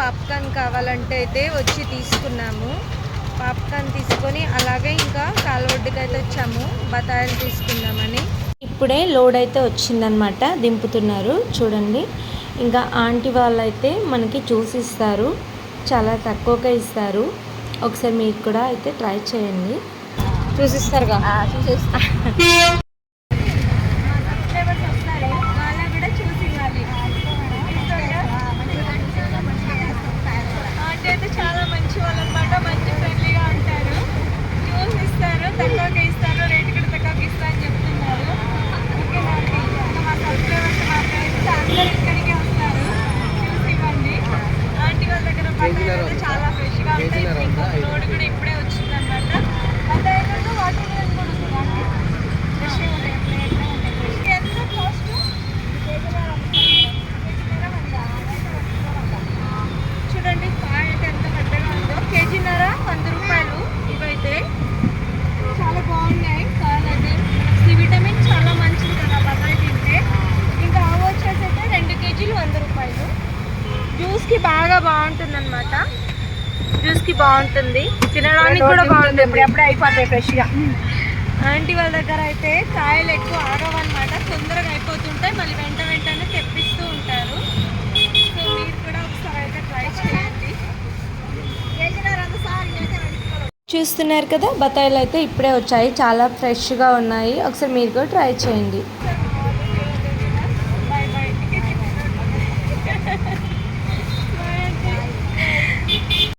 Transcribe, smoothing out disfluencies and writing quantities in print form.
Popcorn కావాలంటే అయితే వచ్చి తీసుకున్నాము. పాప్కార్న్ తీసుకొని అలాగే ఇంకా కాలువడ్డుకి అయితే వచ్చాము బతాయిలు తీసుకుందామని. ఇప్పుడే లోడ్ అయితే వచ్చిందనమాట, దింపుతున్నారు చూడండి. ఇంకా ఆంటీ వాళ్ళైతే మనకి జ్యూస్ ఇస్తారు, చాలా తక్కువగా ఇస్తారు. ఒకసారి మీరు కూడా అయితే ట్రై చేయండి. చూసిస్తారుగా చూసిస్తా. చాలా మంచి వాళ్ళు అనమాట, మంచి ఫ్రెండ్లీగా ఉంటారు. జ్యూస్ ఇస్తారు, తక్కువగా ఇస్తారు, రేటు కూడా తక్కువగా ఇస్తా అని చెప్తున్నారు. ఓకేనండి, మా సబ్స్క్రైబర్స్ మా ఫ్రెండ్స్ అందరూ ఇక్కడికే వస్తారు. జ్యూస్ ఇవ్వండి. ఆంటీ వాళ్ళ దగ్గర బత్తాయిలు చాలా ఫ్రెష్గా ఉంటాయి. ఇంకొక లోడ్ కూడా ఇప్పుడే వచ్చిందనమాట. బత్తాయిలు వాటర్ మిలన్ కూడా ఉంది కానీ ఫ్రెష్గా ఉంటాయి. ఎంత కాస్ట్? చూడండి కాయ అయితే ఎంత పెద్దగా ఉందో, కేజీన్నర 100 రూపాయలు. ఇవైతే చాలా బాగున్నాయి కాయలు అయితే. సి విటమిన్ చాలా మంచిది కదా బత్తాయి తింటే. ఇంకా అవి వచ్చేసి అయితే 2 కేజీలు 100 రూపాయలు. జ్యూస్కి బాగా బాగుంటుంది అనమాట, జ్యూస్కి బాగుంటుంది, తినడానికి కూడా బాగుంటుంది. ఎప్పుడెప్పుడే అయిపోతాయి ఫ్రెష్గా. ఆంటీ వాళ్ళ దగ్గర అయితే కాయలు ఎక్కువ ఆగవన్నమాట, తొందరగా అయిపోతుంటాయి, మళ్ళీ వెంటనే తెప్పిస్తూ ఉంటారు. సో మీరు కూడా ఒకసారి అయితే ట్రై చేయండి. చూస్తున్నారు కదా, బత్తాయిలు అయితే ఇప్పుడే వచ్చాయి, చాలా ఫ్రెష్గా ఉన్నాయి. ఒకసారి మీరు కూడా ట్రై చేయండి.